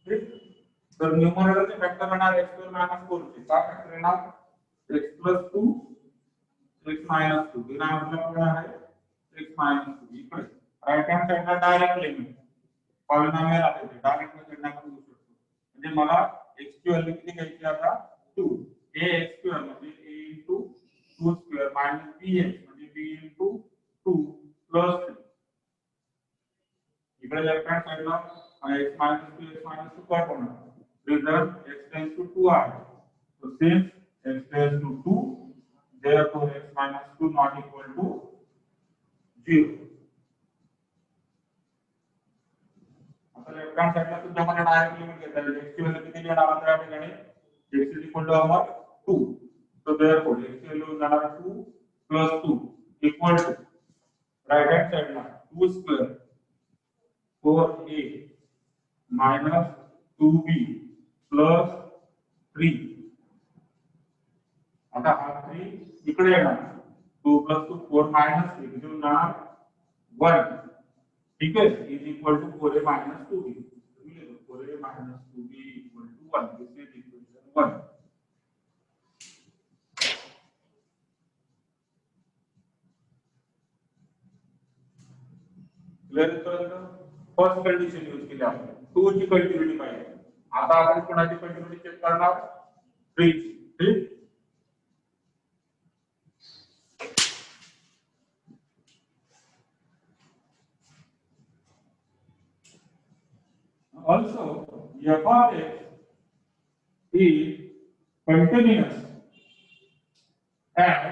ठीक, तर न्यूमरेटरचे फॅक्टर येणार x स्क्वेअर मायनस 4 का फॅक्टर येणार x plus 2 x minus 2 denominator काय आहे x मायनस 2 इकडे राइट हँड साइडला डायरेक्ट लिमिट पॉलिनॉमियल आहे ते डायरेक्ट मेथडने आपण लिहू शकतो म्हणजे मला x ची व्हॅल्यू किती घ्यायची आता 2 a x स्क्वेअर म्हणजे a into 2 square minus bx म्हणजे b into 2 प्लस 3 इकडे लेफ्ट हँड साइडला x minus 2 x minus 2 cut होणार रिजल्ट x tends to 2 आहे so since x tends to 2 therefore x minus 2 not equal to 0 आता left hand साइडला सुद्धा मला direct limit घेता येईल x ची व्हॅल्यू किती घेणार आता या ठिकाणी x is equal to our 2 so therefore x ची व्हॅल्यू जाणार 2 plus 2 equal to right hand साइडला 2 square 4a minus 2b plus 3 आता हा 3 इकडे येणार 2 plus 2 4 minus 3 किती होणार 1 ठीक है is equal to 4a minus 2b 4a minus 2b equal to 1 this is equation 1 clear इथपर्यंत फर्स्ट कंडिशन यूज केली आपण 2 ची कंटिन्यूटी पाहिजे आता आपण कोणाची कंटिन्यूटी चेक करणार 3 ची ठीक also f of x is continuous at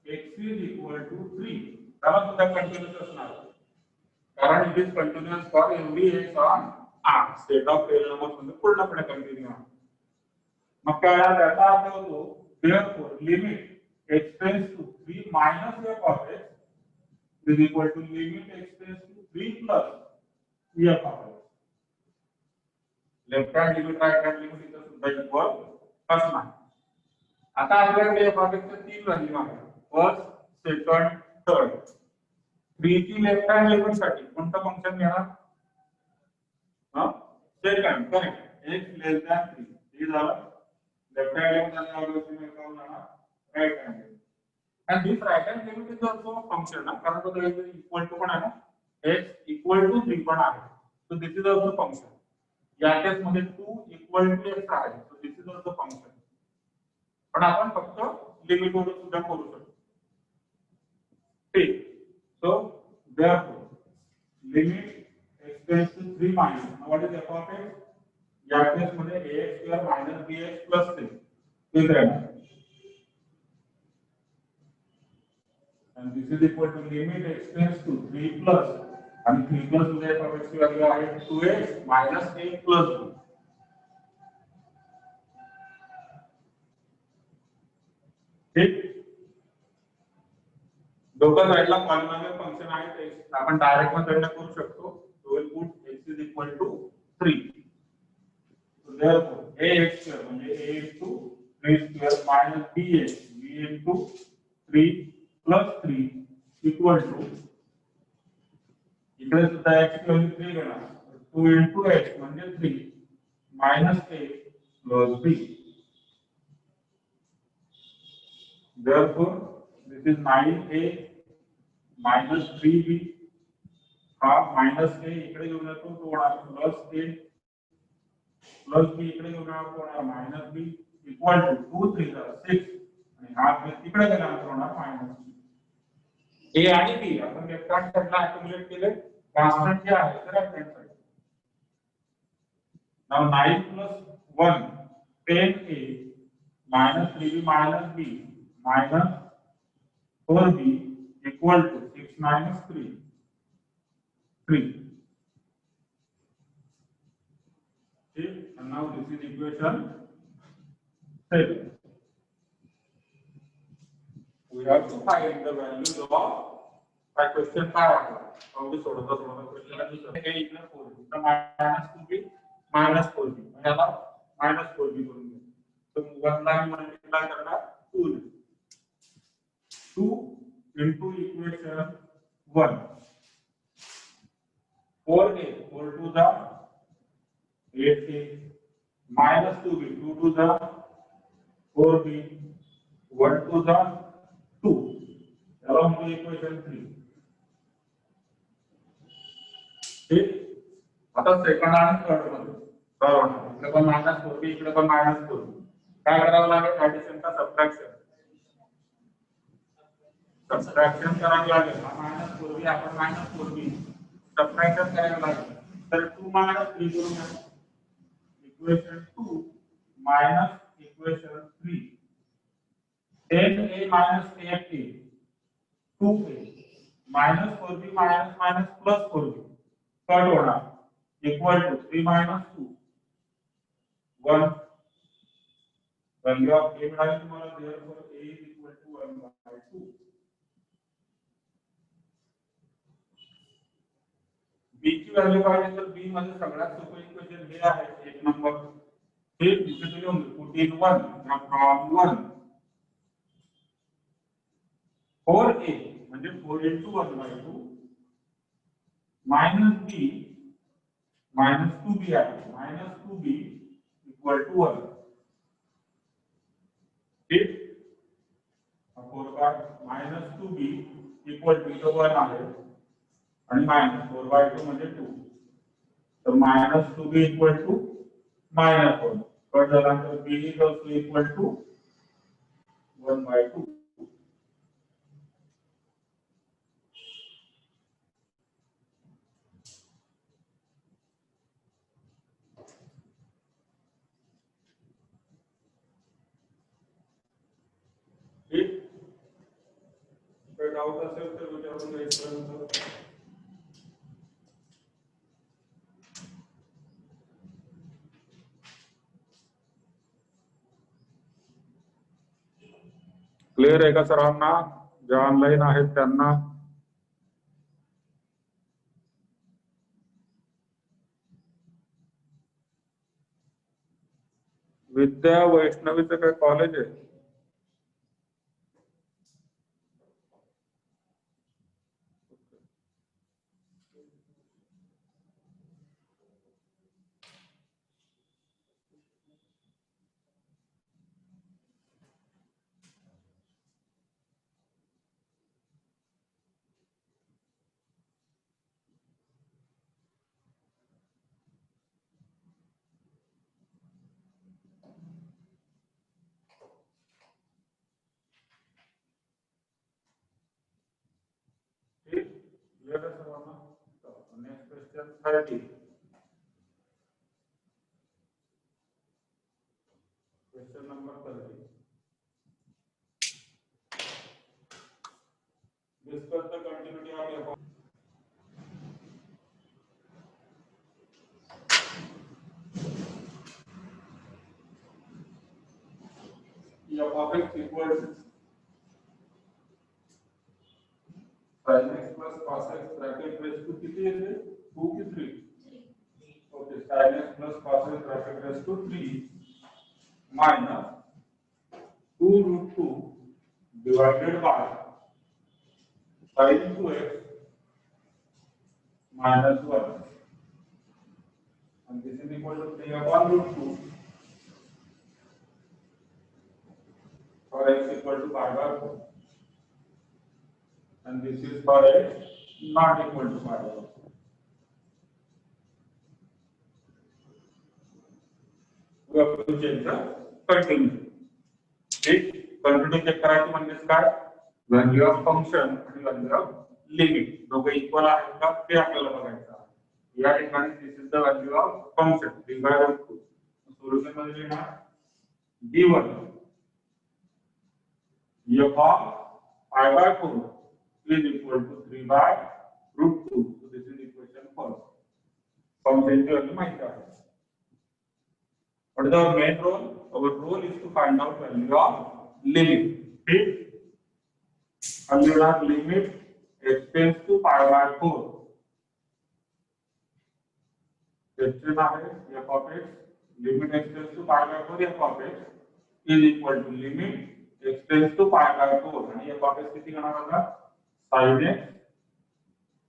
x is equal to 3 त्याला सुद्धा कंटिन्यूस असणार कारण it is continuous for every x on R set of real numbers मध्ये पूर्णपणे कंटिन्यू आहे मग काय याचा अर्थ होतो therefore limit x tends to 3 minus f of x is equal to limit x tends to 3 plus f of x left hand limit right hand limit इथं सुद्धा इक्वल असणार आता आपल्याकडे f of x चे तीन व्हॅल्यू आहेत first second third 3 ची left hand limit साठी कोणतं फंक्शन घेणार हां सेकंड करेक्ट x लेस दॅन 3 हे झालं लेफ्ट हँड लिमिट आणि ऑब्वियसली काय जाणार right hand limit and this right hand limit is also a function ना कारण तो इक्वल टू पण आहे ना x इक्वल टू 3 पण आहे so this is also function या केस मध्ये 2 इक्वल टू x आहे so this is also function पण आपण फक्त लिमिट वरून सुद्धा करू शकतो ठीक so therefore limit x tends to 3 minus now what is f of x या केस मध्ये ax square minus bx plus 3 ठीक आहे and this is equal to limit x tends to 3 plus and 3 plus मध्ये f of x ची value आहे 2x minus a plus b ठीक दोघा साइडला पॉलिनॉमियल फंक्शन आहे ते आपण डायरेक्ट मेथडने करू शकतो so we'll put x is equal to 3 so therefore ax square म्हणजे a into 3 square minus bx b into 3 plus 3 equal to इकडे सुद्धा x ची व्हॅल्यू 3 घेणार 2 into x म्हणजे 3 minus a plus b therefore this is 9a minus 3b हा minus a इकडे घेऊन येतो तो होणार plus a plus b इकडे घेऊन येणार तो होणार minus b equal to 2 3 6 आणि हा तिकडे गेला तो होणार minus a आणि b आपण लेफ्ट हँड साइडला अक्युमुलेट केले कॉन्स्टंट जे आहे तर right hand side now 9 plus 1 10a minus 3b minus b minus 4b equal to 6 minus 3 3 okay and now this is equation 7 we have to find the values of by question 5 how to solve the question a equal 4 so minus 2b minus 4b याला minus 4b करून घ्या तो 1 ला multiply करणार 2 2 into equation 1 4a 4 to the 8a minus 2b, 2 to the 4b, 1 to the 2, along the equation 3. ठीक, आता second आणि third मध्ये बरोबर, इकडे पण मायनस 4b, इकडे पण मायनस 4b, काय करावं लागेल? ऍडिशन का सबट्रॅक्शन करावं लागेल. हा मायनस 4b, आपण मायनस 4b सबट्रॅक्शन करावं लागेल. तर 2 मायनस 3 करून घ्या, equation 2 minus equation 3, 10a minus 8a, 2a minus 4b minus minus plus 4b cut होणार equal to 3 minus 2 1. Value of a मिळाली तुम्हाला, therefore a is equal to 1/2. b ची व्हॅल्यू पाहिजे तर b मध्ये सगळ्यात सोपं इक्वेशन हे आहे 1 नंबर. हे इथे लिहून पुट इन 1 फ्रॉम 1 4a म्हणजे 4 into 1/2 minus b minus 2b आहे, minus 2b equal to 1. ठीक, 4 का minus 2b equal to 1 आहे आणि minus 4/2 म्हणजे 2, तर minus 2b equal to minus 1 cut झाल्यानंतर b is also equal to 1/2. ठीक, कोई डाउट असेल तर विचारून घ्यायचं. क्लियर आहे का सर्वांना? जे ऑनलाईन आहेत त्यांना? विद्या वैष्णवीचं काय कॉलेज आहे? Next question 30. Question number 30. Discuss the continuity of f. F of x equals sin x plus cos x bracket raised to किती येते? 2 की 3? Okay, sin x plus cos x bracket raised to 3 minus 2 root 2 divided by sin 2x minus 1, and this is equal to 3 upon root 2 for x equal to pi by 4, and this is for x not equal to pi by 4. We have to change the continuity. ठीक, continuity check करायची म्हणजे काय? Value of function आणि value of limit दोघे equal आहेत का ते आपल्याला बघायचं आहे. या ठिकाणी this is the value of function divided to solution मध्ये लिहिणार d1 f of pi by 4 is equal to 3 by root 2. So this is equation 1. Function ची व्हॅल्यू माहिती आहे. What is our main role? Our role is to find out value of limit. ठीक, and limit x tends to pi by 4. Question आहे f of x limit x tends to pi by 4 f of x is equal to limit x tends to pi by 4 आणि f of x किती घेणार होता? sin x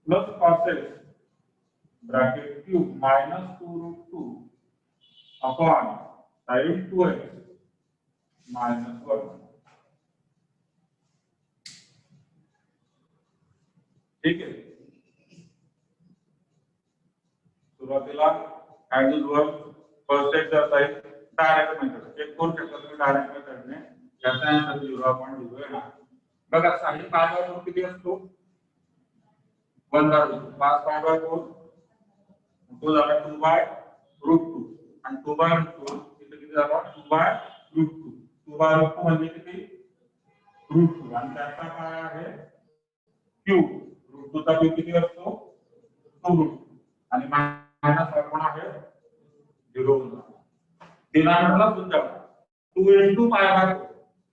plus cos x bracket cube minus 2 root 2 upon sin 2x minus 1. ठीक आहे. सुरुवातीला as usual first exercise direct method check करू शकता तुम्ही डायरेक्ट मेथडने. याचा आन्सर 0.0 येणार. बघा sin पाय किती असतो 1/2 5 पाय 4 तो झाला 2/√2 आणि 2/√2 इथे किती झाला 2/√2. 2/√2 म्हणजे किती √2 आणि त्याचा काय आहे क्यूब. √2 चा क्यूब किती असतो 2√2 आणि मायनस कोण आहे 0. डिनॉमिनेटरला सुद्धा 2 into π/4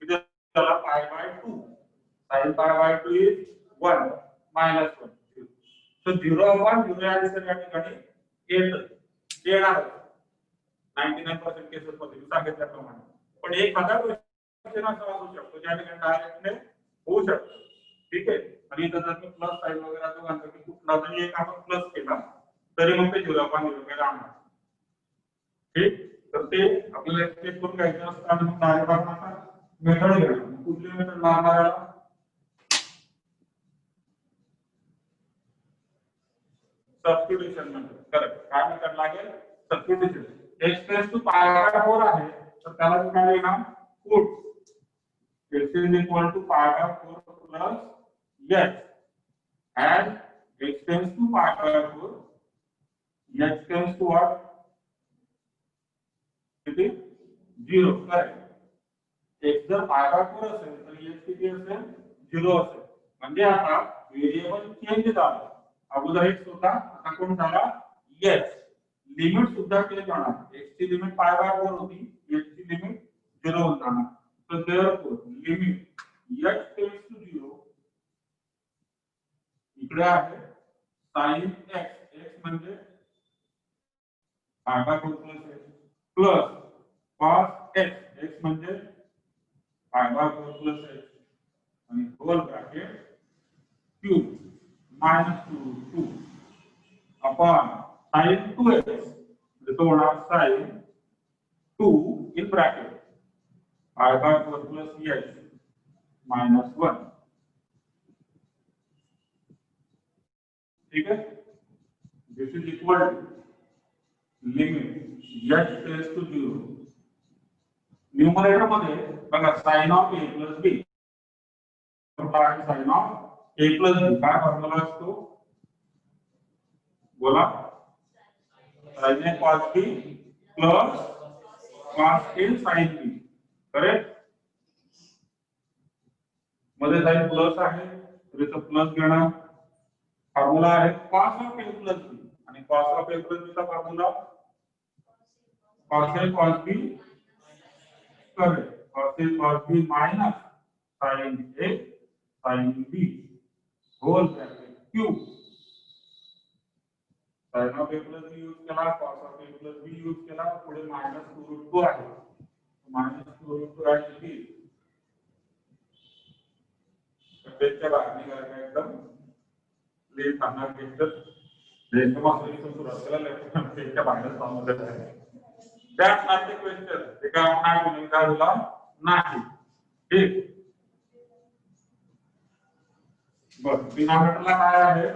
किती झाला π/2. sin π/2 is 1 minus 1. So 0/0 या ठिकाणी येणार 99% केसेस मध्ये मी सांगितल्याप्रमाणे. पण एक हजार क्वेश्चन असा असू शकतो ज्या ठिकाणी डायरेक्टली होऊ शकतो. ठीक आहे. आणि इथं जर प्लस साइन वगैरे असं म्हणतो की कुठला तरी एक आपण प्लस केला तरी मग ते 0.0 राहणार. ठीक. तर ते आपल्याला चेक करून घ्यायचं असतं आणि मग डायरेक्ट आपण आता मेथड घेणार. कुठली मेथड लागणार आहे सबस्टिट्यूशन मेथड. करेक्ट. काय मेथड लागेल सबस्टिट्यूशन. x टेंड्स टू π/4 आहे तर त्याला काय लिहिणार put x is equal to π/4 plus x and x tends to π/4 x tends to what किती 0. करेक्ट. x जर π/4 असेल तर x किती असेल 0 असेल. म्हणजे आता व्हेरिएबल चेंज झाला. अगोदर x होता आता कोण झाला x. लिमिट सुद्धा चेंज होणार. x ची लिमिट π/4 होती x ची लिमिट 0 होत जाणार. तर therefore limit x tends to 0 इकडे आहे sin x x म्हणजे π/4 प्लस cos x x म्हणजे π/4 प्लस x आणि whole bracket cube -2 upon sin 2x तो होणार sin 2 in bracket π/4 plus x -1. ठीक है. This is equal to limit x tends to 0. Numerator मध्ये बघा sin of a plus b sin of a plus b काय formula असतो बोला sin a cos b plus cos a sin b. Correct. मध्ये sign plus आहे तर इथं plus घेणार. फॉर्म्युला आहे cos of a plus b आणि cos of a plus b चा formula cos a cos b correct cos a cos b minus sin a sin b whole bracket cube sin of a plus b use केला cos of a plus b use केला पुढे -2√2 आहे -2√2 आहे की बेसच्या बाहेर निघायला एकदम प्लेन सांगणार घेतलं बेसच्या मागची सुरुवातीला लेफ्ट बेसच्या बाहेर सांगत आहे. त्याच सारखे क्वेश्चन ते काय नाही निघाला नाही. ठीक. बस डिनॉमिनेटरला काय आहे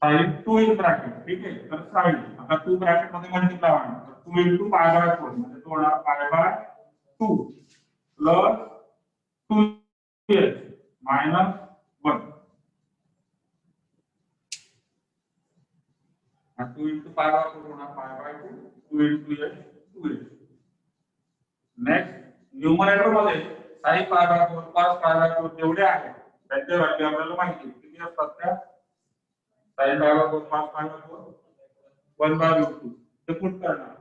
sin 2 इन ब्रॅकेट. ठीक आहे. तर sin आता 2 ब्रॅकेट मध्ये मल्टिप्लाय होणार तर 2 into π/4 म्हणजे तो होणार π/2 plus 2x minus 1 and 2 into π/4 होणार π/2 2 into x 2x. Next numerator मध्ये sin π/4 cos π/4 जेवढे आहेत त्याचे व्हॅल्यू आपल्याला माहिती आहे. किती असतात त्या sin π/4 cos π/4 1/√2 ते पुट करणार.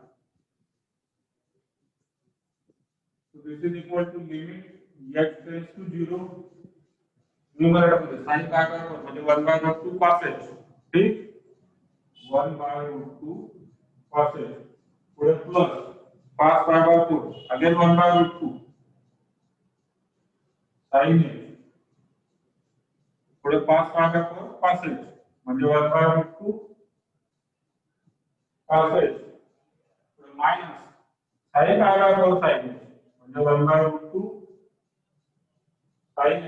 So this is equal to limit x tends to 0. Numerator मध्ये sin π/4 म्हणजे 1/√2 cos x. ठीक. 1/√2 cos x पुढे plus cos π/4 again 1/√2 sin x पुढे cos π/4 cos x म्हणजे 1/√2 cos x मायनस साइन काय बरोबर साइन म्हणजे 1/√2 साइन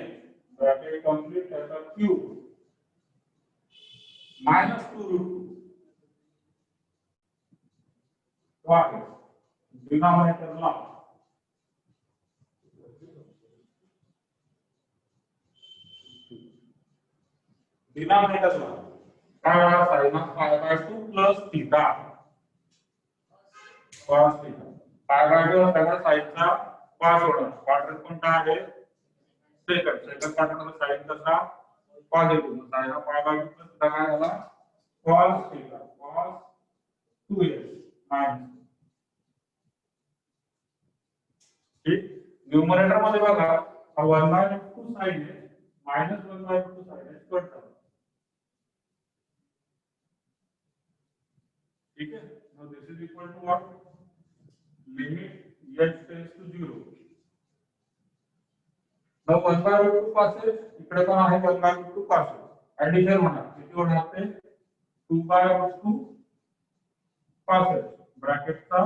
ब्रॅकेट कंप्लीट त्याचा क्यूब मायनस 2√2 वाय डिनॉमिनेटरला काय होणार sine of π/2 plus theta cos theta π/2 सगळ्या साइडचा cos होणार क्वाड्रंट कोणता आहे सेकंड क्वाड्रंटचा साइन कसा पॉझिटिव्ह साइन ऑफ π/2 प्लस काय झाला cos theta cos 2s minus ठीक न्यूमरेटर मध्ये बघा हा 1/2 साइन आहे मायनस 1/2 साइन आहे कट झाला ठीक है now this is equal to what limit h tends to 0 now 1/2 passes इकडे पण आहे 1/2 passes addition होणार किती होणार ते 2/2 passes ब्रॅकेट चा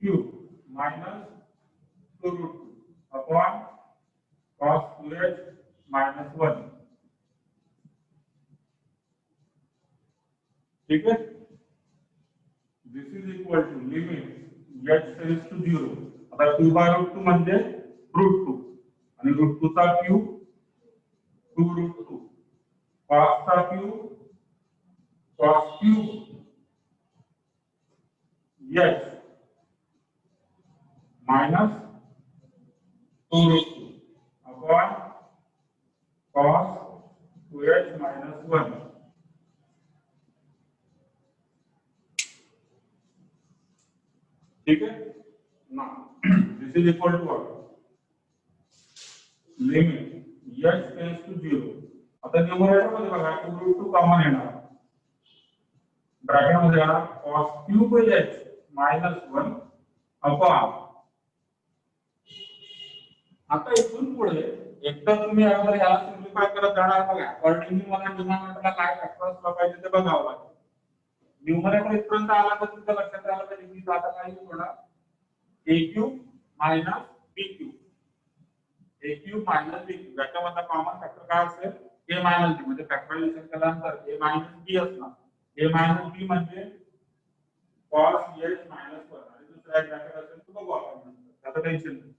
cube minus 2√2 upon cos 2h minus 1 ठीक है this is equal to limit h tends to 0 आता 2/√2 म्हणजे √2 आणि √2 चा क्यूब 2√2 cos चा cube cos cube h minus 2√2 upon cos 2h minus 1 ठीक है now this is equal to what limit h tends to 0 आता न्यूमरेटर मध्ये बघा 2√2 कॉमन येणार ब्रॅकेट मध्ये येणार cos cube h minus 1 upon आता इथून पुढे एकदा तुम्ही अगर याला सिम्प्लिफाय करत जाणार बघा अकॉर्डिंगली मला डिनॉमिनेटरला काय फॅक्टर असला पाहिजे ते बघावं लागेल न्यूमरेटर इथपर्यंत आला तर तुमच्या लक्षात आलं पाहिजे की आता काय होणार a³ minus b³ a³ minus b³ याच्यामध्ये कॉमन फॅक्टर काय असेल a मायनस b म्हणजे फॅक्टरायझेशन केल्यानंतर a मायनस b असणार a मायनस b म्हणजे cos h मायनस 1 आणि दुसरा एक ब्रॅकेट असेल तो बघू आपण नंतर आता टेन्शन नाही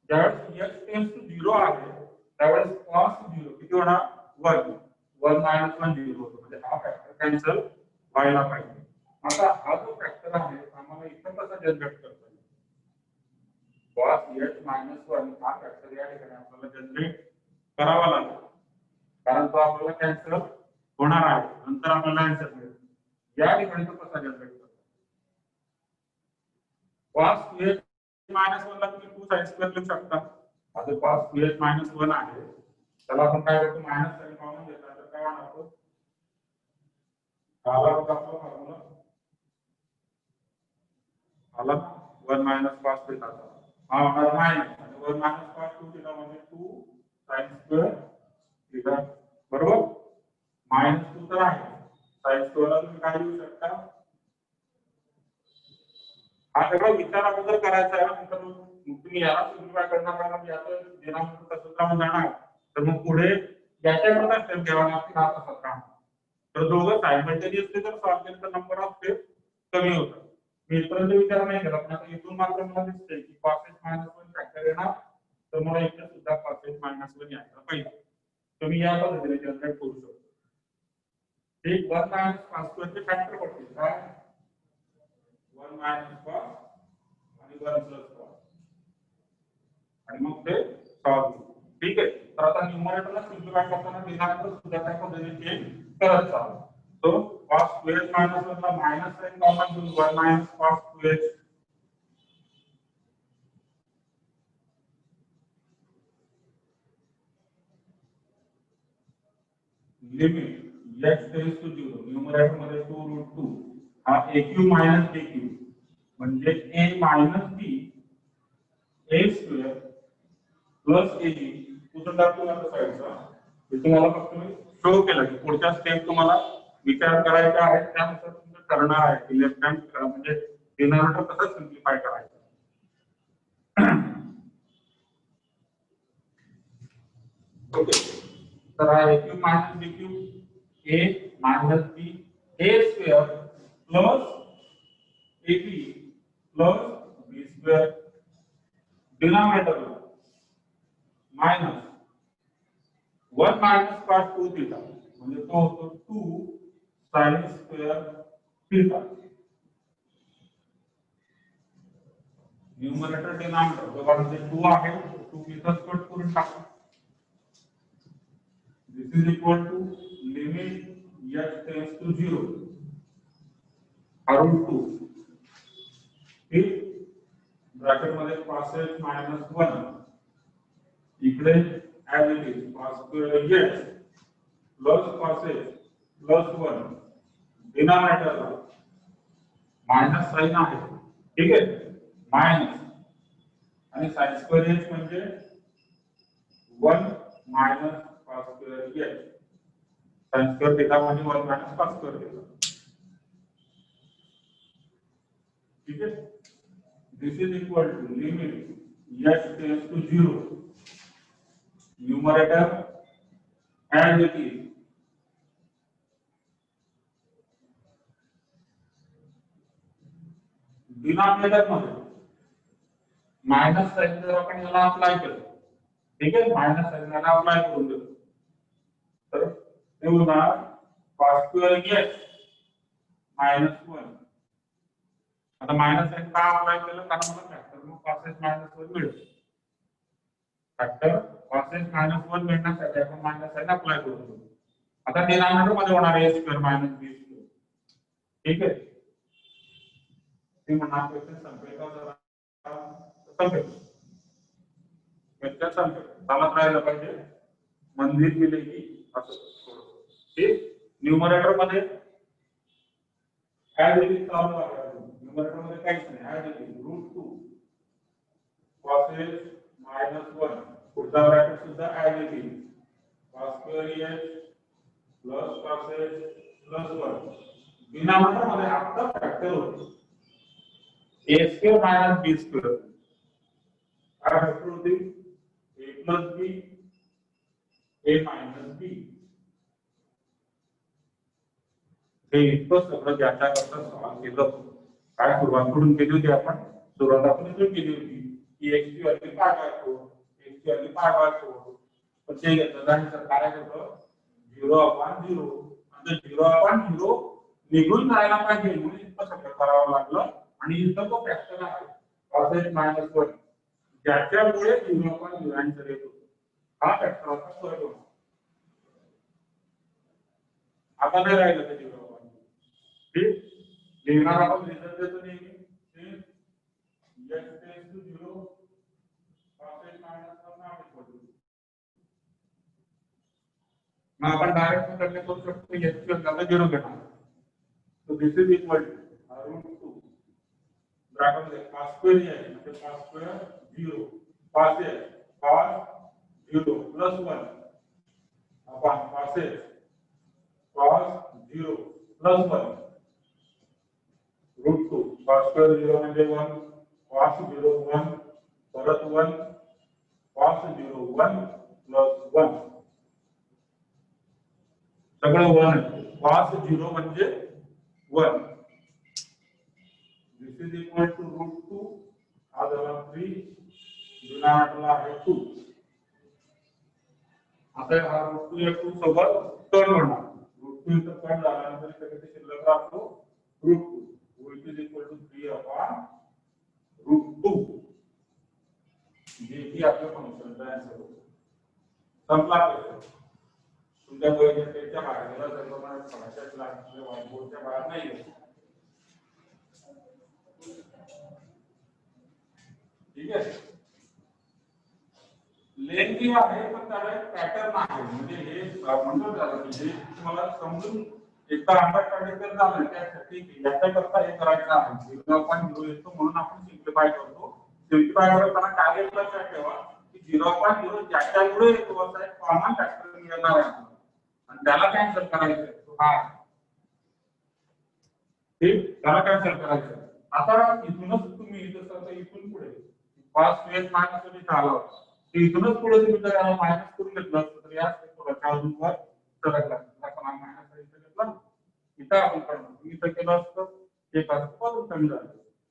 ज्यावेळेस h टेंड्स टू 0 आहे त्यावेळेस cos 0 किती होणार 1 1 मायनस 1 0 होतो म्हणजे हा फॅक्टर कॅन्सल व्हायला पाहिजे आता हा जो फॅक्टर आहे आम्हाला इथं कसा जनरेट करता येईल cos h मायनस 1 हा फॅक्टर या ठिकाणी आपल्याला जनरेट करावा लागेल कारण तो आपल्याला कॅन्सल होणार आहे नंतर आपल्याला आन्सर मिळेल या ठिकाणी तो कसा जनरेट करता cos h मायनस 1 ला तुम्ही 2 sin स्क्वेअर लिहू शकता आता cos 2h मायनस 1 आहे त्याला आपण काय करतो मायनस साइन कॉमन घेतला तर काय होणार तो आला होता आपला फॉर्म्युला आला 1 मायनस cos थीटा हा होणार मायनस आणि 1 मायनस cos 2 थीटा म्हणजे 2 sin स्क्वेअर थीटा बरोबर मायनस 2 तर आहे sin स्क्वेअर ला तुम्ही काय लिहू शकता हा सगळं विचार अगोदर करायचा आहे नंतर तुम्ही याला सिम्प्लिफाय करणार का म्हणजे आता डिनॉमिनेटर सूत्रामध्ये जाणार तर मग पुढे याच्याकडे स्टेप घ्यावा लागतील हा तसा काम तर दोघं सायमल्टेनियसली जर सॉल्व्ह केलं तर नंबर ऑफ स्टेप कमी होतात मी इथपर्यंत विचार नाही केला पण आता इथून मात्र मला दिसतंय की cos h मायनस 1 फॅक्टर येणार तर मला इथे सुद्धा cos h मायनस 1 यायला पाहिजे तुम्ही या पद्धतीने जनरेट करू शकता ठीक 1 मायनस cos स्क्वेअर चे फॅक्टर पडतील काय 1 मायनस cos आणि 1 प्लस cos आणि मग ते सॉल्व्ह ठीक आहे तर आता न्यूमरेटरला सिम्प्लिफाय करताना डिनॉमिनेटर सुद्धा त्या पद्धतीने चेंज करत चालू तो cos 2h minus 1 ला मायनस साइन कॉमन घेऊन 1 minus cos 2h limit h tends to 0 numerator मध्ये 2√2 हा a³ मायनस a³ म्हणजे a minus b a square plus ab पुढे दाखवू आता साइडचा हे तुम्हाला फक्त मी शो केलं की पुढच्या स्टेप तुम्हाला विचार करायचा आहे त्यानुसार तुम्ही करणार आहे की लेफ्ट हँड म्हणजे डिनॉमिनेटर कसं सिम्प्लिफाय करायचं. ओके, तर हा a cube minus b cube a minus b a square plus ab plus b square डिनॉमिनेटरला मायनस 1 मायनस cos 2 थीटा म्हणजे तो होतो 2 sin square theta. Numerator denominator दोघांमध्ये 2 आहे, 2 इथंच कट करून टाकू. This is equal to limit h tends to 0 root 2 ठीक, ब्रॅकेट मध्ये cos h minus 1 इकडे as it is cos square h plus cos h plus 1 डिनॉमिनेटरला मायनस साइन आहे, ठीक आहे, मायनस आणि sin square h म्हणजे 1 minus cos square h sin square theta म्हणजे 1 मायनस cos square थीटा. ठीक है, this is equal to limit h tends to 0 numerator as it is denominator मध्ये मायनस साइन जर आपण याला अप्लाय केलं, ठीक आहे, मायनस साइन याला अप्लाय करून देतो तर ते होणार cos square h minus 1. आता मायनस साइन का अप्लाय केलं, कारण मला फॅक्टर मग cos h minus 1 मिळेल. फॅक्टर cos h minus 1 मिळण्यासाठी आपण मायनस साइन अप्लाय करू. आता डिनॉमिनेटर मध्ये होणार a square minus b square. ठीक आहे, ते म्हणणार क्वेश्चन संपेल का जरा संपेल, क्वेश्चन संपेल चालत राहिलं पाहिजे, मंदिर मिलेगी असं थोडं. ठीक, न्यूमरेटर मध्ये ऍड इट इज सॉल्व करायचं. न्यूमरेटर मध्ये काहीच नाही, ऍड इट इज रूट 2 cos h minus 1 पुढचा ब्रॅकेट सुद्धा and it is cos square h plus cos h plus 1 denominator मध्ये आता फॅक्टर होतो a square minus b square काय फॅक्टर होती a plus b a minus b. हे इतकं सगळं ज्याच्या करता सॉल्व केलं. काय सुरुवात करून केली होती आपण, सुरुवात आपण इथून केली होती की x ची व्हॅल्यू काय वाढतो, x ची व्हॅल्यू काय वाढतो, पण ते घेतलं आणि सर काय होतं 0/0 म्हणजे 0/0 निघून जायला पाहिजे म्हणून इतकं सगळं करावं लागलं. आणि इथं तो फॅक्टर आहे cos h minus 1 ज्याच्यामुळे 0/0 आन्सर येतो. हा फॅक्टर आता सॉल्व होतो. आता नाही राहिलं ते 0/0. ठीक, लिहिणार आपण रिझल्ट देतो नेहमी h tends to 0 cos h minus 1 not equal to. मग आपण डायरेक्ट कंटिन्यू करू शकतो, h ची व्हॅल्यू 0 घेणार. So this is equal to root 2 bracket मध्ये cos square h म्हणजे cos square 0 cos h cos 0 plus 1 upon cos h cos 0 plus 1 root 2 cos square 0 म्हणजे 1 cos 0 1 परत 1 cos 0 1 plus 1 सगळं 1 cos 0 म्हणजे 1. This is equal to root 2 आज आला 3 डिनॉमिनेटरला आहे 2. आता हा root 2 या 2 सोबत टर्न होणार. root 2 इथं टर्न झाल्यानंतर इथे किती शिल्लक राहतो root 2 which is equal to 3/√2 जे की आपल्या फंक्शनचा आन्सर होतो. संपला क्वेश्चन. तुमच्या वैशिष्ट्याच्या बाहेर गेला तर तुम्हाला थोड्याशा क्लासमध्ये व्हाईट बोर्डच्या बाहेर नाही गेला. ठीक आहे, लेंथी आहे पण त्याला एक पॅटर्न आहे. म्हणजे हे म्हणतो झालं की हे तुम्हाला समजून एकदा अंडरस्टँडिंग तर झालं त्यासाठी याच्याकरता हे करायचं आहे. 0.0 येतो म्हणून आपण सिम्प्लिफाय करतो. सिम्प्लिफाय करताना काय लक्षात ठेवा की 0.0 ज्याच्यामुळे येतो असा एक कॉमन फॅक्टर येणार आहे आणि त्याला कॅन्सल करायचं. हा ठीक, त्याला कॅन्सल करायचं. आता इथूनच तुम्ही जसं आता इथून पुढे पास वेळ मायनस मध्ये आला होता इथूनच पुढे तुम्ही जर याला मायनस करून घेतलं असतं तर या थोडाच्या अजूनवर सरकला आपण मायनस घेतला इथं आपण करणार इथं केलं असतं एक असतं कमी झालं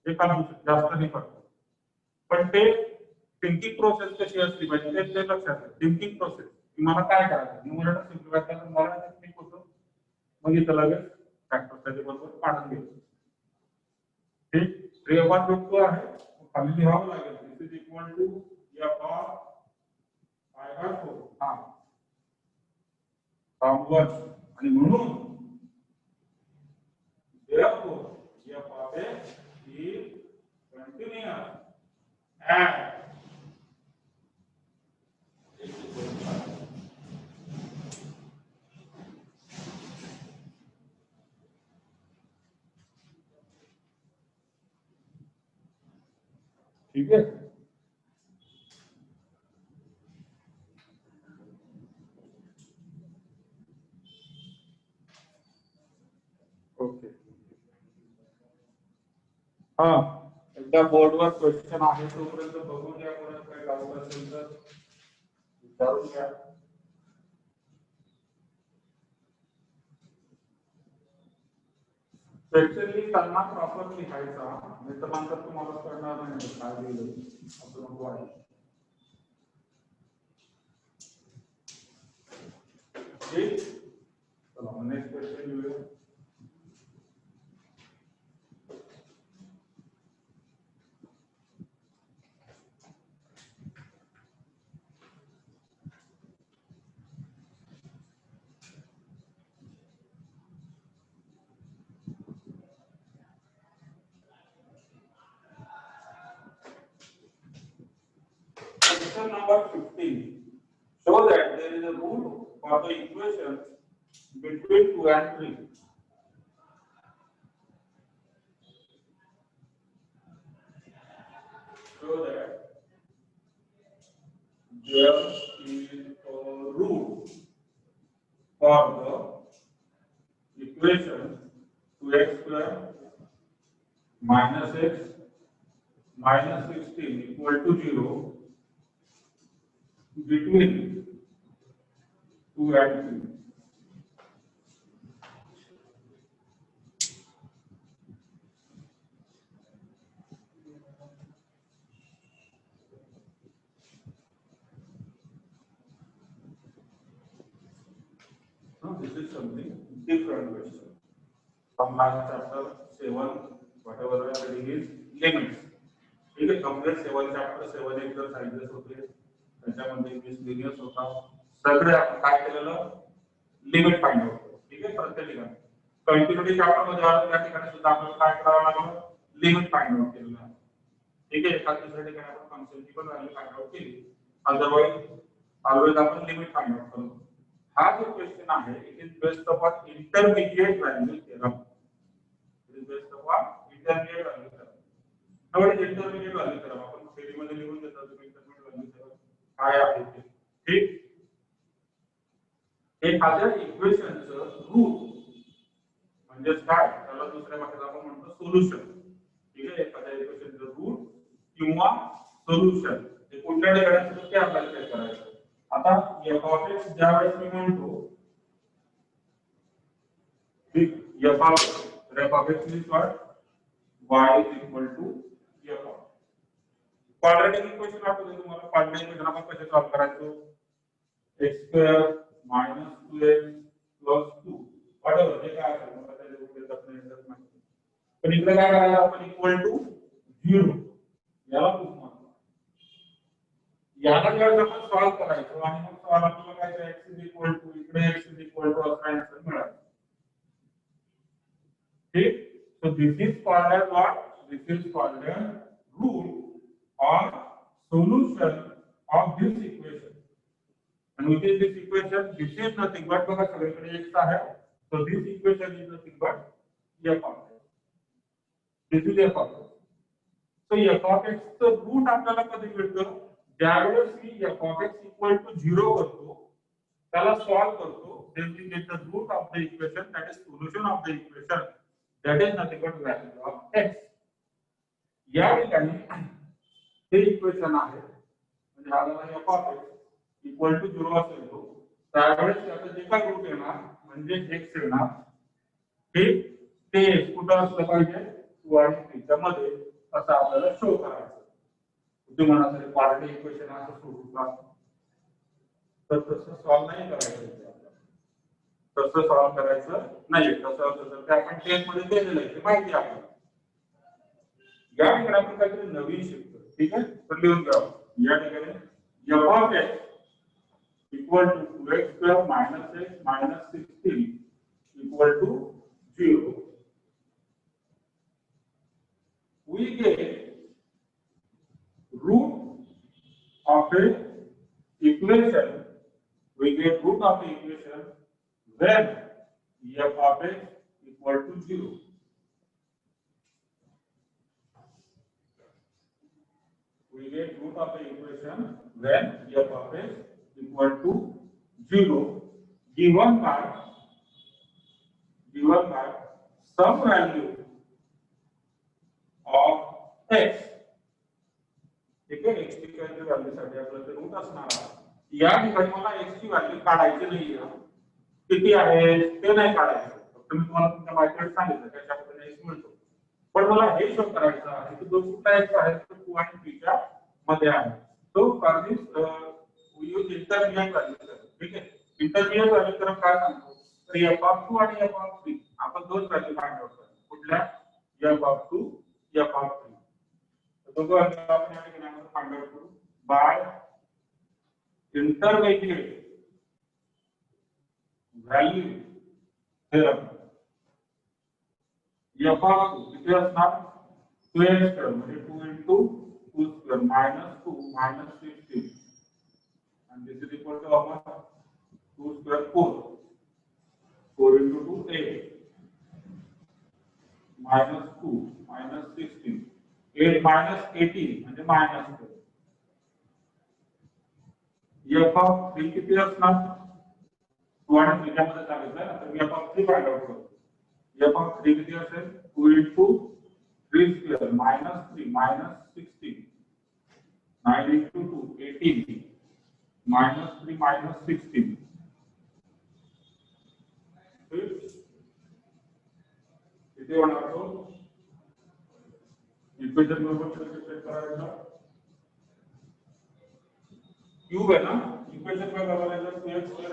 एका जास्त नाही पडतं पण ते थिंकिंग प्रोसेस कशी असली पाहिजे ते लक्षात थिंकिंग प्रोसेस मला काय करायचं न्यूमरेटर सिम्प्लिफाय करायचं मला टेक्निक होतं मग इथं लगेच फॅक्टर त्याच्या बरोबर काढून घ्यायचं ठीक रे वन जो आहे खाली लिहावं लागेल this is equal to F of pi by 4 हा फ्रॉम 1 आणि म्हणून therefore f of x is continuous and ठीक है ओके हाँ एकदा बोर्डवर क्वेश्चन आहे तोपर्यंत बघून घ्या परत काय डाऊट असेल तर विचारून घ्या स्पेशली त्यांना प्रॉपर लिहायचा नाही तर नंतर तुम्हाला कळणार नाही काय लिहिलं असं नको आहे ठीक चला नेक्स्ट क्वेश्चन लिहूया Question number 15. Show that there is a rule for the equation between 2 and 3. Show that there is a rule for the equation 2x square minus x minus 16 equal to 0 between 2 and 3. Now this is something different question. From last chapter 7, whatever we are studying is limits. ठीक है complete 7 chapter 7 exercises होते त्याच्यामध्ये miscellaneous होता सगळे आपण काय केलेलं limit find out केलं ठीक आहे प्रत्येक ठिकाणी कंटिन्युटी चॅप्टर मध्ये आलं त्या ठिकाणी सुद्धा आपल्याला काय करावं लागलं लिमिट फाइंड आउट केलं ठीक आहे एखाद्या दुसऱ्या ठिकाणी आपण फंक्शनची पण व्हॅल्यू फाइंड आउट केली अदरवाइज ऑलवेज आपण लिमिट फाइंड आउट करतो हा जो क्वेश्चन आहे it is based upon intermediate value theorem it is based upon intermediate value theorem नवड इंटरमीडिएट व्हॅल्यू थेरम आपण थेरी मध्ये लिहून देतो तुम्ही इंटरमीडिएट व्हॅल्यू थेरम काय आहे ते ठीक एखाद्या इक्वेशनचं रूट म्हणजे काय त्याला दुसऱ्या भाषेत आपण म्हणतो सोल्युशन ठीक आहे एखाद्या इक्वेशनचं रूट किंवा सोल्युशन हे कोणत्या ठिकाणी ते आपल्याला काय करायचं आता f of x ज्यावेळेस मी म्हणतो ठीक f of x is what y is equal to f of quadratic equation आठवते तुम्हाला क्वाड्रेटिक इक्वेशन आपण कसे सॉल्व करायचो x square minus 2x plus 2 whatever जे काय असेल मला ते लिहून देतात नाही पण इकडे काय करायला आपण इक्वल टू 0 याला खूप महत्त्व याला जर आपण सॉल्व करायचो आणि मग सॉल्व आपल्याला काय x is equal to इकडे x is equal to असा आन्सर मिळाला ठीक so this is called as what this is called as rule or solution of this equation and within this equation this is nothing but बघा सगळीकडे x आहे so this equation is nothing but f of x this is f of x so f of x चं route आपल्याला कधी मिळतं ज्यावेळेस मी f of x equal to 0 करतो त्याला सॉल्व करतो then we get the root of the equation that is solution of the equation that is nothing but value of x या ठिकाणी हे इक्वेशन आहे म्हणजे आपल्याला f of x equal to 0 असेल तो त्यावेळेस त्याचं जे काय रूट येणार म्हणजे एक्स येणार हे ते कुठं असलं पाहिजे 2 आणि 3 च्या मध्ये असं आपल्याला शो करायचं. तुम्ही म्हणाल पार्टी इक्वेशन असं सोडू का तर तसं सॉल्व नाही करायचं. तसं सॉल्व करायचं नाही. तसं असं तर आपण टेस्ट मध्ये दिलेलं आहे माहिती आपल्याला. या ठिकाणी आपण काहीतरी नवीन शिकतो. ठीक आहे तर लिहून घ्या. या ठिकाणी f of x equal to 2x square minus x minus 16 equal to 0. We get root of a equation. We get root of the equation when f of x equal to 0. We get root of the equation when f of x equal to 0 given by some value of x. ठीक आहे x ची काही value साठी आपल्याला route असणार आहे. या ठिकाणी मला x ची व्हॅल्यू काढायची नाहीये. किती आहे ते नाही काढायचं. फक्त मी तुम्हाला तुमच्या माहितीवर सांगितलं कशा पद्धतीने x मिळतो. पण मला हे शो करायचं आहे की जो कुठला x आहे तो 2 आणि 3 च्या मध्ये आहे. तो for this use intermediate value. ठीक आहे इंटरमीडिएट व्हॅल्यू तर काय सांगतो तर f of 2 आणि f of 3 आपण दोन व्हॅल्यू फाइंड आउट करतो. कुठल्या f of 2 f of 3 तो दोघं आपण या ठिकाणी फाइंड आउट करू by intermediate value theorem. f of 2 किती असणार 2x स्क्वेअर म्हणजे 2 into 2 square minus 2 minus 16 and this is equal to how much 2 square 4 into 2 8 minus 2 minus 16 8 minus 18 म्हणजे minus 2 f of 3 किती असणार 2 आणि 3 मध्ये सांगितलं तर मी f of 3 फाइंड आउट करतो. f of 3 किती असेल 2 into 3 square minus 3 minus 16 9 into 2 18 minus 3 minus 16 किती होणार तो इक्वेशन बरोबर चेक करायचा क्यूब आहे ना इक्वेशन काय करायचं 2x स्क्वेअर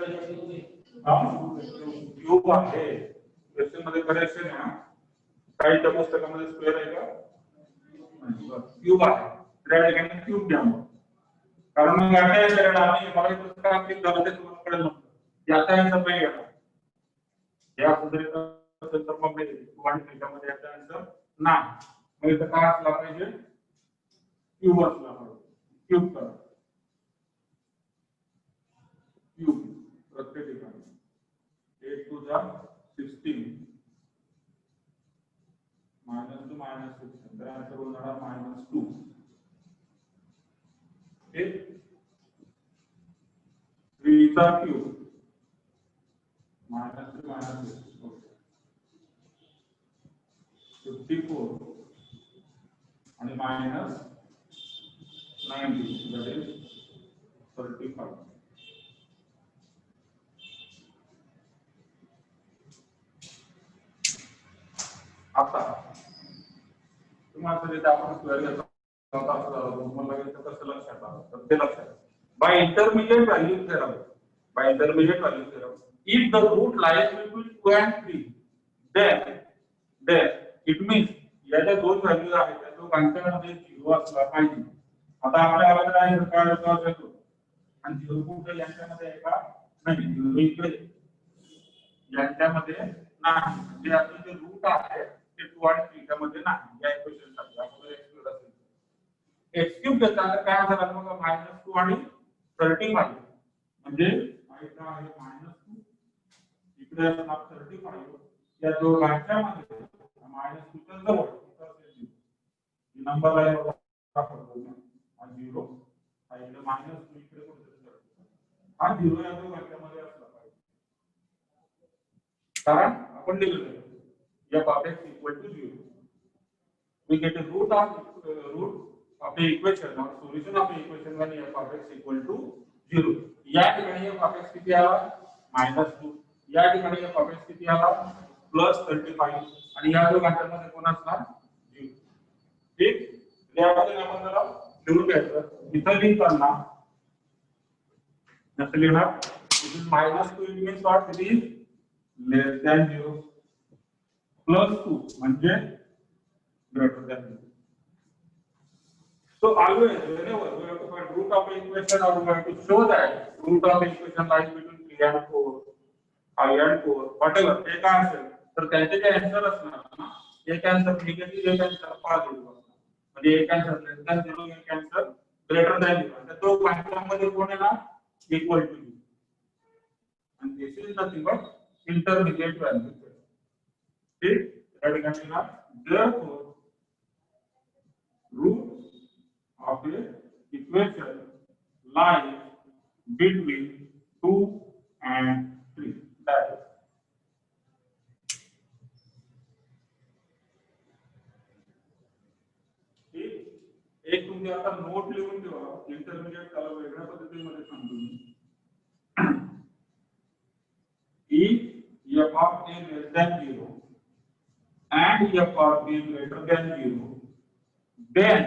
हा क्यूब आहे. क्वेश्चन मध्ये करेक्शन आहे काही त्या पुस्तकामध्ये स्क्वेअर आहे का क्यूब आहे. त्या ठिकाणी क्यूब घ्या कारण मग आता याच्याकडे आम्ही मला पुस्तकात क्लिक झालं ते तुम्हाला कळलं नव्हतं याचा आन्सर नाही घ्या या सुधारित असेल तर मग वन मध्ये याचा आन्सर नाही. मग इथं काय असला पाहिजे क्यूब असला पाहिजे. क्यूब करा क्यूब प्रत्येक ठिकाणी 8 to the 16 minus 2 minus 16 तर आन्सर होणार -2. ओके 3 चा क्यूब -3 minus 54 आणि minus 90 that is 35. आता तुम्हाला जर आपण स्क्वेअर घेतला तुम्हाला कसं लक्षात आलं तर ते लक्षात by intermediate value theorem if the root lies between 2 and 3 then it means या ज्या दोन व्हॅल्यू आहेत त्या दोघांच्यामध्ये 0 असला पाहिजे. आता आपल्याला काय करायचं येतो आणि 0 कुठे यांच्यामध्ये आहे का नाही 0 इकडे यांच्यामध्ये नाही म्हणजे आपले जे रूट आहे ते 2 आणि 3 च्या मध्ये नाही. या इक्वेशन साठी आपण एक्स असेल एक्स क्यूब घेतला तर काय झालं मग -2 आणि 35 म्हणजे इकडे आहे -2 इकडे असणार 35 या दोघांच्या मध्ये -2 च्या जवळ नंबर लाईन दाखवतो हा 0 हा इकडे -2 इकडे कुठे हा 0 या दोघांच्या मध्ये असला पाहिजे कारण आपण लिहिलेलं आहे f of x equal to 0. we get a root of the equation or solution of the equation when f of x equal to 0. या ठिकाणी f of x किती आला -2, या ठिकाणी f of x किती आला +35 आणि या दोघांमध्ये कोण असणार 0. ठीक, यामध्ये आपण जरा लिहून घ्यायचं. इथं लिहिताना नसं लिहिणार it is -2 it means what it is less than 0 +2 म्हणजे greater than 0. So always whenever we have to find root of an equation or we have to show that root of an equation lies between 3 and 4, 5 and 4, whatever ते काय असेल तर त्याचे जे answer असणार ना एक आन्सर निगेटिव्ह एक आन्सर पॉझिटिव्ह असणार. म्हणजे एक आन्सर लेस दॅन 0 एक आन्सर ग्रेटर दॅन 0. तर तो भागामध्ये कोण येणार equal to 0. and this is nothing but intermediate value. ठीक, त्या ठिकाणी ना therefore root of a equation lies between 2 and 3. That is. एक तुम्ही आता नोट लिहून ठेवा. इंटरमिडिएट त्याला वेगळ्या पद्धतीमध्ये सांगतो मी. If f of a less than 0 and f of a greater than 0, then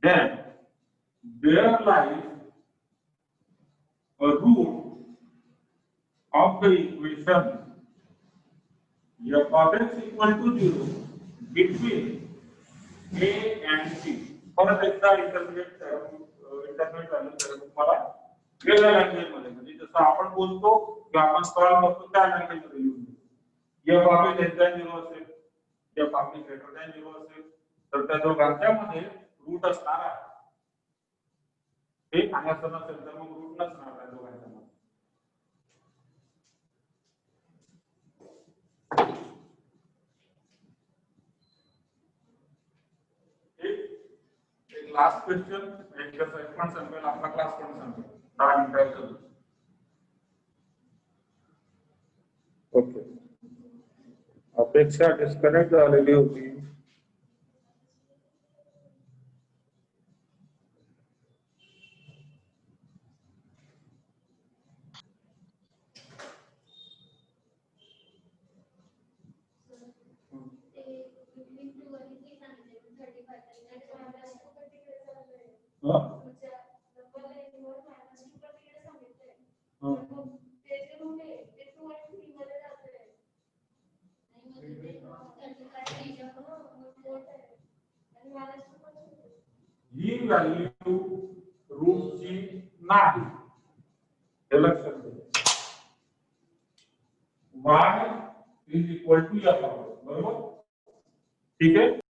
there lies a root of the equation f of x equal to 0 between a and c. परत एकदा intermediate value theorem तुम्हाला वेगळ्या language मध्ये म्हणजे जसं आपण बोलतो किंवा आपण सॉल्व्ह करतो त्या लँग्वेज मध्ये लिहून घेऊ. f of a less than 0 असेल, f of a greater than 0 असेल तर त्या दोघांच्या मध्ये रूट असणार आहे. ठीक, आणि असं नसेल तर मग रूट नसणार त्या दोघांच्या मध्ये. ठीक, एक लास्ट क्वेश्चन एक्सरसाइज पण संपेल आपला क्लास पण संपेल 10 मिनिटात. ओके, अपेक्षा डिस्कनेक्ट झालेली होती. ही व्हॅल्यू रूटची नाही हे लक्षात घ्या. y is equal to f बरोबर. ठीक आहे.